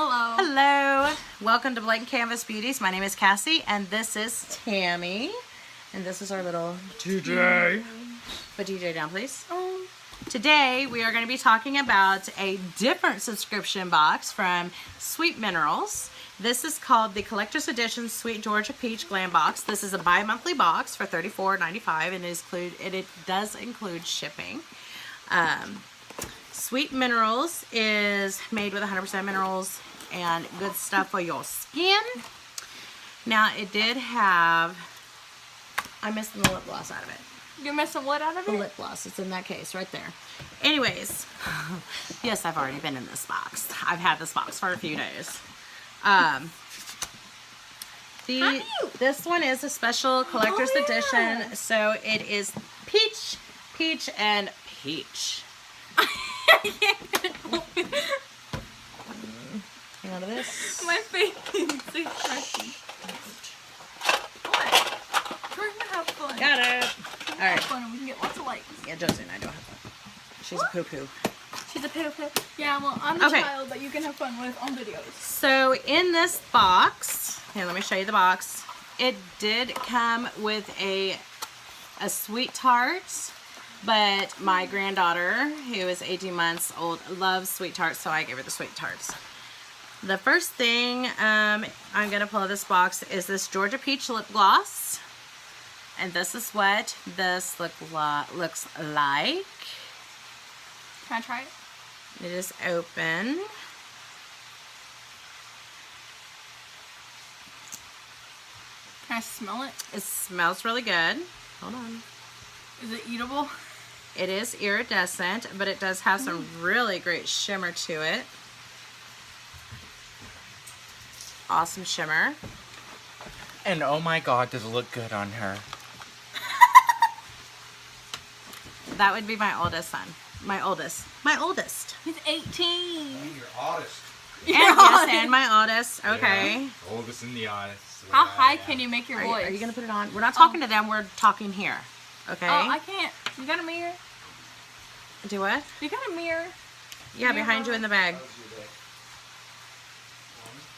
Hello. Hello. Welcome to Blank Canvas Beauties. My name is Cassie, and this is Tammy. And this is our little DJ. Put DJ down, please. Today, we are going to be talking about a different subscription box from Sweet Minerals. This is called the Collector's Edition Sweet Georgia Peach Glam Box. This is a bi-monthly box for $34.95, and it does include shipping. Sweet Minerals is made with 100% minerals and good stuff for your skin. Now, it did have, I'm missing the lip gloss out of it. You're missing what out of The it? lip gloss. It's in that case right there. Anyways, yes, I've already been in this box. I've had this box for a few days. This one is a special collector's edition. So it is peach, peach, and peach. Hang on to this. My face is so stretchy. What? We're gonna have fun. Got it. All right. Fun and we can get lots of likes. Yeah, Josie and I don't have fun. She's a poo-poo. She's a poo-poo. Yeah, well, I'm the Okay. child that you can have fun with on videos. So in this box, here, let me show you the box. It did come with a sweet tart, but my granddaughter, who is 18 months old, loves sweet tarts, so I gave her the sweet tarts. The first thing I'm going to pull out of this box is this Georgia Peach lip gloss. And this is what this looks like. Can I try it? It is open. Can I smell it? It smells really good. Hold on. Is it eatable? It is iridescent, but it does have some really great shimmer to it. Awesome shimmer. And oh my god, does it look good on her. That would be my oldest son. My oldest. He's 18. You're oldest. And yes, and my oldest. Okay. Yeah. Oldest and the oldest. How high can you make your voice? Are you going to put it on? We're not talking to them. We're talking here. Okay? Oh, I can't. You got a mirror? Do what? You got a mirror? Yeah, behind you in the bag.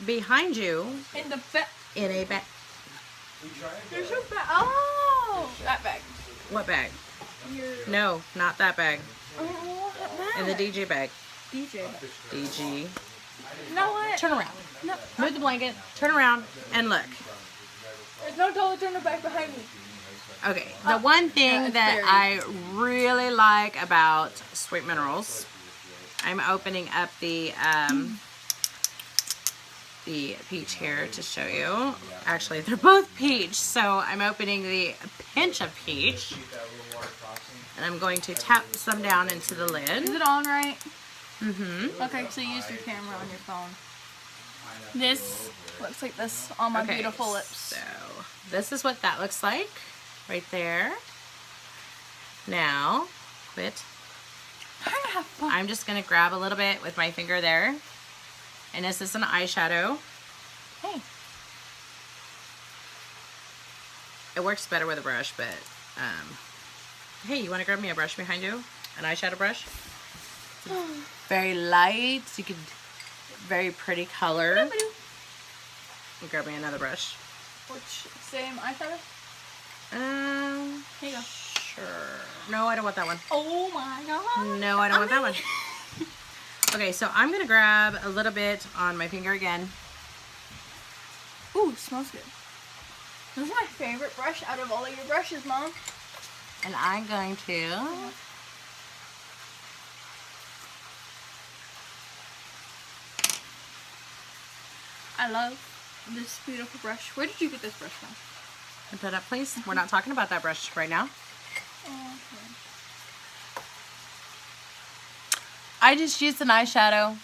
Behind you In the bag. in a bag. There's your bag. Oh, that bag. What bag? Your, No, not that bag. oh, that bag. In the DJ bag. DJ. DG. You know what? Turn around. No, Move the blanket. Turn around and look. there's no Dollar General bag behind me. Okay, the one yeah, thing it's that very- I really like about Sweet Minerals, I'm opening up the peach here to show you. Actually, they're both peach, so I'm opening the pinch of peach, and I'm going to tap some down into the Is lid. it on right? Mm-hmm. Okay, so you use your camera on your phone. This looks like this on my beautiful lips. So this is what that looks like, right there. Now, quit. I'm gonna have fun. I'm just gonna grab a little bit with my finger there. And this is an eyeshadow. Hey. It works better with a brush, but hey, you want to grab me a brush behind you? An eyeshadow brush? Very light. You could, very pretty color. You grab me another brush. Which same eyeshadow? Here you go. Sure. No, I don't want that one. Oh my god. No, I don't want that one. Okay, so I'm gonna grab a little bit on my finger again. Ooh, smells good. This is my favorite brush out of all of your brushes, Mom. And I'm going to I love this beautiful brush. Where did you get this brush from? put that up, please. We're not talking about that brush right now. Okay. I just used an eyeshadow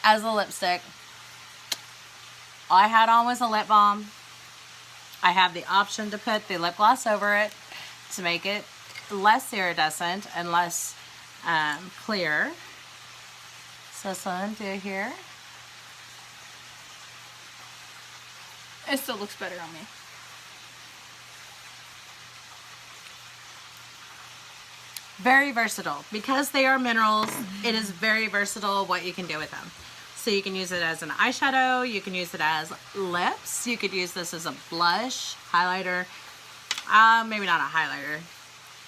as a lipstick. All I had on was a lip balm. I have the option to put the lip gloss over it to make it less iridescent and less clear. So that's what I'm doing here. It still looks better on me. Very versatile. Because they are minerals, it is very versatile what you can do with them. So you can use it as an eyeshadow. You can use it as lips. You could use this as a blush, highlighter. Maybe not a highlighter,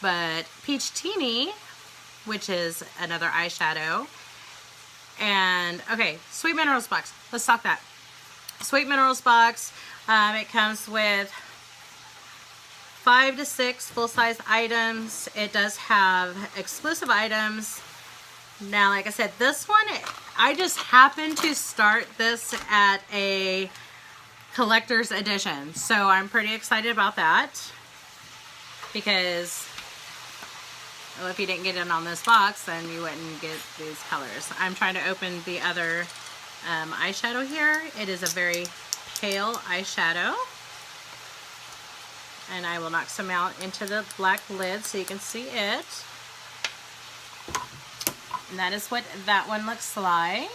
but Peach Teeny, which is another eyeshadow. And okay, Sweet Minerals box. Let's talk that. Sweet Minerals box. It comes with 5 to 6 full-size items. It does have exclusive items. Now, like I said, this one, I just happened to start this at a collector's edition. So I'm pretty excited about that. Because, well, if you didn't get it on this box, then you wouldn't get these colors. I'm trying to open the other eyeshadow here. It is a very pale eyeshadow. And I will knock some out into the black lid so you can see it. And that is what that one looks like.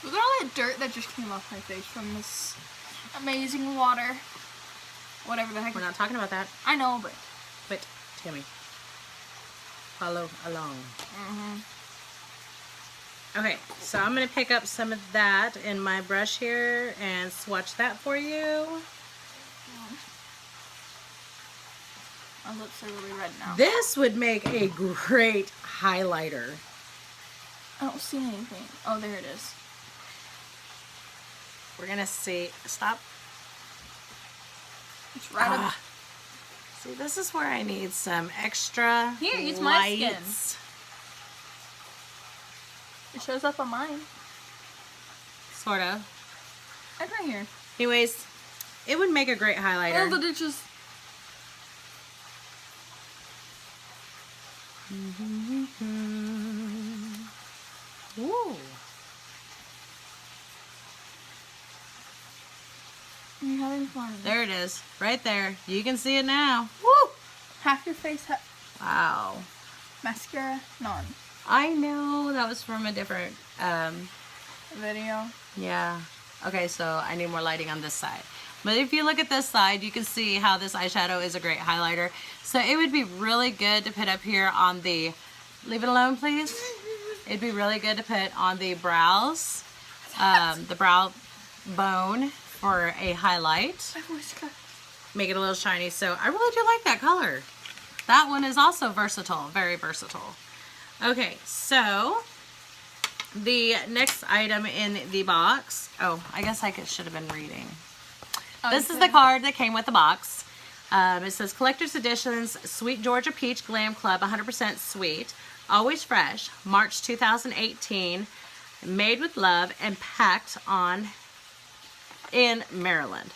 Look at all that dirt that just came off my face from this amazing water. Whatever the heck. We're not talking about that. I know, but... But, Tammy, follow along. Okay, so I'm going to pick up some of that in my brush here and swatch that for you. My lips are really red now. This would make a great highlighter. I don't see anything. Oh, there it is. We're going to see. Stop. It's right up. See, this is where I need some extra Here, use my skin. lights. It shows up on mine. Sort of. Like right here. Anyways, it would make a great highlighter. Oh, but it just... Ooh. You're having fun. There it is. Right there. You can see it now. Woo! Half your face Wow. mascara, none. I know. That was from a different, Video. yeah. Okay, so I need more lighting on this side. But if you look at this side, you can see how this eyeshadow is a great highlighter. So it would be really good to put up here on the, leave it alone please. It'd be really good to put on the brows, the brow bone for a highlight. My voice got... Make it a little shiny. So I really do like that color. That one is also versatile, very versatile. Okay, so the next item in the box, oh, I guess I should have been reading. This is the card that came with the box. It says Collector's Editions Sweet Georgia Peach Glam Club 100% Sweet, Always Fresh, March 2018, made with love and packed on in Maryland.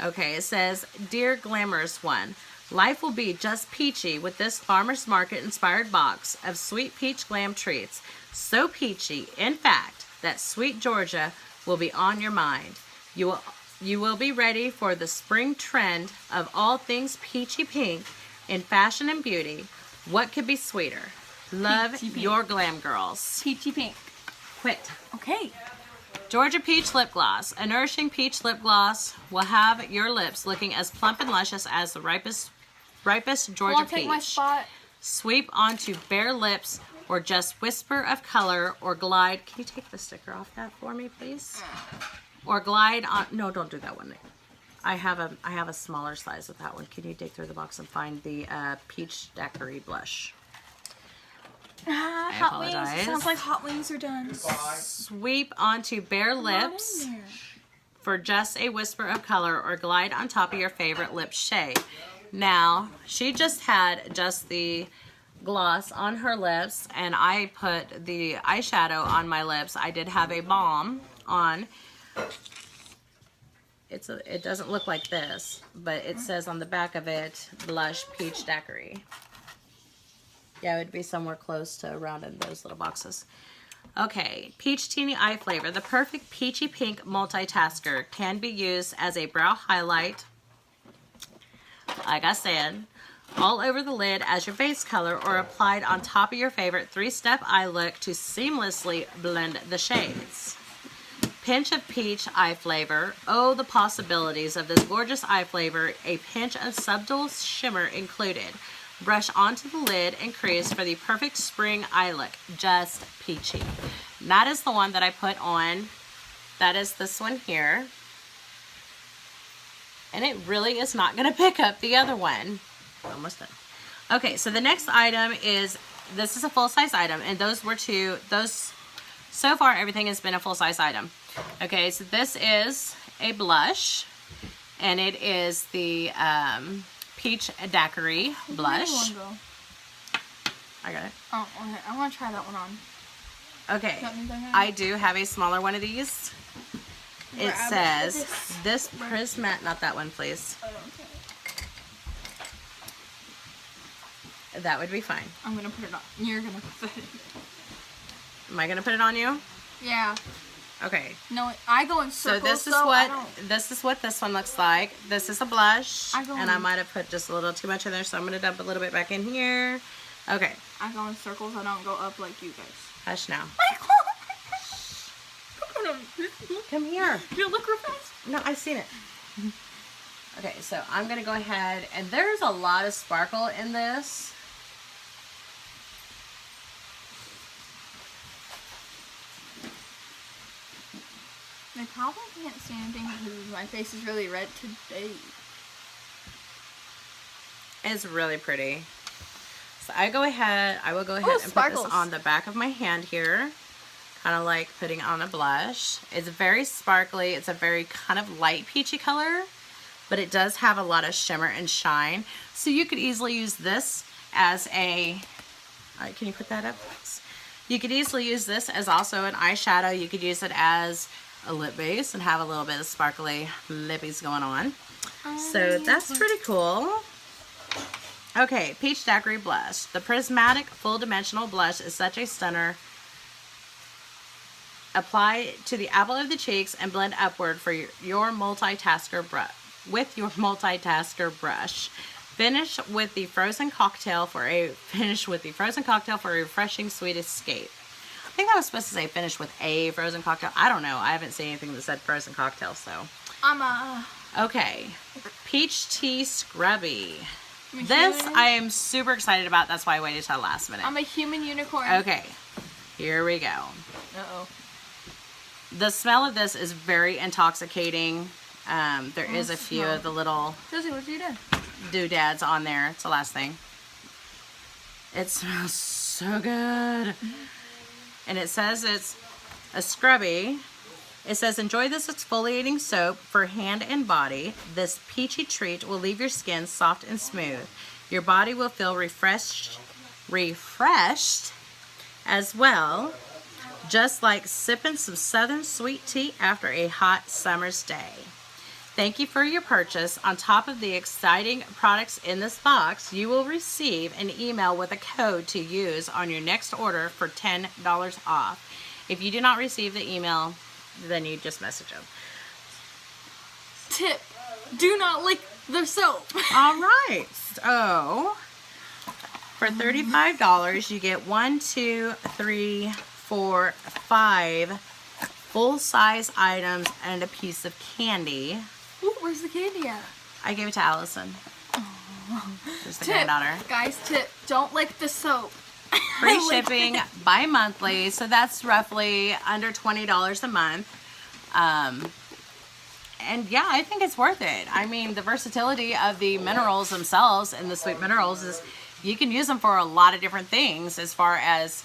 Okay, it says, Dear Glamorous One, life will be just peachy with this farmer's market inspired box of sweet peach glam treats. So peachy, in fact, that sweet Georgia will be on your mind. You will be ready for the spring trend of all things peachy pink in fashion and beauty. What could be sweeter? Love, Peachy pink. your glam girls. Peachy pink. Quit. Okay. Georgia Peach Lip Gloss. A nourishing peach lip gloss will have your lips looking as plump and luscious as the ripest Georgia I'll take my peach. spot. Sweep onto bare lips or just whisper of color or glide. Can you take the sticker off that for me, please? Or glide on. No, don't do that one. I have a smaller size of that one. Can you dig through the box and find the peach daiquiri blush? Hot wings. apologize. It sounds like hot wings are done. Sweep onto bare lips Not in there. for just a whisper of color or glide on top of your favorite lip shade. Now, she just had just the gloss on her lips and I put the eyeshadow on my lips. I did have a balm on. It doesn't look like this, but it says on the back of it, Blush Peach Daiquiri. Yeah, it would be somewhere close to around in those little boxes. Okay, Peach Teeny Eye Flavor. The perfect peachy pink multitasker can be used as a brow highlight, like I said, all over the lid as your base color or applied on top of your favorite 3-step eye look to seamlessly blend the shades. Pinch of peach eye flavor. Oh, the possibilities of this gorgeous eye flavor. A pinch of subtle shimmer included. Brush onto the lid and crease for the perfect spring eye look. Just peachy. And that is the one that I put on. That is this one here. And it really is not going to pick up the other one. Almost done. Okay, so the next item is, this is a full-size item, and those so far everything has been a full-size item. Okay, so this is a blush, and it is the Peach Daiquiri blush. I got it. Oh, okay. I want to try that one on. Okay, I do have a smaller one of these. It says, this Prismatic, not that one, please. That would be fine. I'm going to put it on. You're going to put it. Am I going to put it on you? Yeah. Okay. No, I go in circles. So this is what this one looks like. This is a blush, and I might have put just a little too much in there, so I'm going to dump a little bit back in here. Okay. I go in circles. I don't go up like you guys. Hush now. Look, Come here. you look real fast. No, I've seen it. Okay, so I'm going to go ahead, and there's a lot of sparkle in this. I probably can't see anything because my face is really red today. It's really pretty. So I will go ahead and put this on the back of my hand here. Kind of like putting on a blush. It's very sparkly. It's a very kind of light peachy color, but it does have a lot of shimmer and shine. So you could easily use this as a, all right, can you put that up? You could easily use this as also an eyeshadow. You could use it as a lip base and have a little bit of sparkly lippies going on. So that's pretty cool. Okay, Peach Daiquiri Blush. The Prismatic Full Dimensional Blush is such a stunner. Apply to the apple of the cheeks and blend upward for your multitasker brush. With your multitasker brush. Finish with the frozen cocktail for a refreshing sweet escape. I think I was supposed to say finish with a frozen cocktail. I don't know. I haven't seen anything that said frozen cocktail, so. Okay. Peach Tea Scrubby. This I am super excited about. That's why I waited till the last minute. I'm a human unicorn. Okay. Here we go. Uh-oh. The smell of this is very intoxicating. There is a few of the little Josie, what you doing? doodads on there. It's the last thing. It smells so good. And it says it's a scrubby. It says, enjoy this exfoliating soap for hand and body. This peachy treat will leave your skin soft and smooth. Your body will feel refreshed as well. Just like sipping some southern sweet tea after a hot summer's day. Thank you for your purchase. On top of the exciting products in this box, you will receive an email with a code to use on your next order for $10 off. If you do not receive the email, then you just message them. Tip: do not lick the soap. All right. So, for $35, you get 5 full-size items and a piece of candy. Ooh, where's the candy at? I gave it to Allison. Just the granddaughter. Guys, tip: don't lick the soap. Free shipping bi-monthly, so that's roughly under $20 a month. And yeah, I think it's worth it. I mean, the versatility of the minerals themselves and the sweet minerals is you can use them for a lot of different things as far as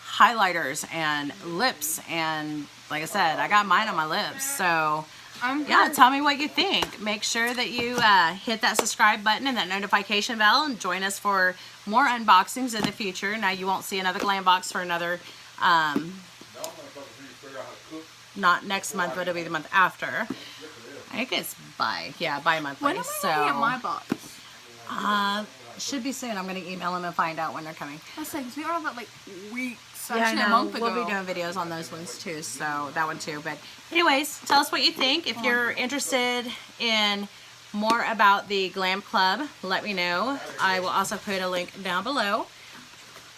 highlighters and lips, and like I said, I got mine on my lips. So yeah, tell me what you think. Make sure that you hit that subscribe button and that notification bell and join us for more unboxings in the future. Now you won't see another Glam box for another not next month, but it'll be the month after. I think it's bi-monthly. When am I gonna get my box? Should be soon. I'm going to email them and find out when they're coming. I was saying, 'cause we ordered that like weeks, Yeah, I actually know. a month ago. We'll be doing videos on those ones too, so that one too. But anyways, tell us what you think. If you're interested in more about the Glam Club, let me know. I will also put a link down below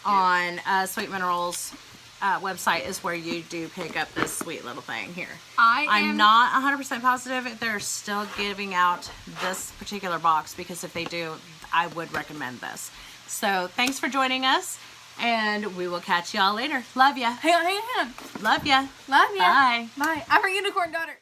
on Sweet Minerals website is where you do pick up this sweet little thing here. I'm not 100% positive if they're still giving out this particular box, because if they do, I would recommend this. So thanks for joining us, and we will catch y'all later. Love ya. Hang on. Love ya. Love ya. Bye. Bye. I'm her unicorn daughter.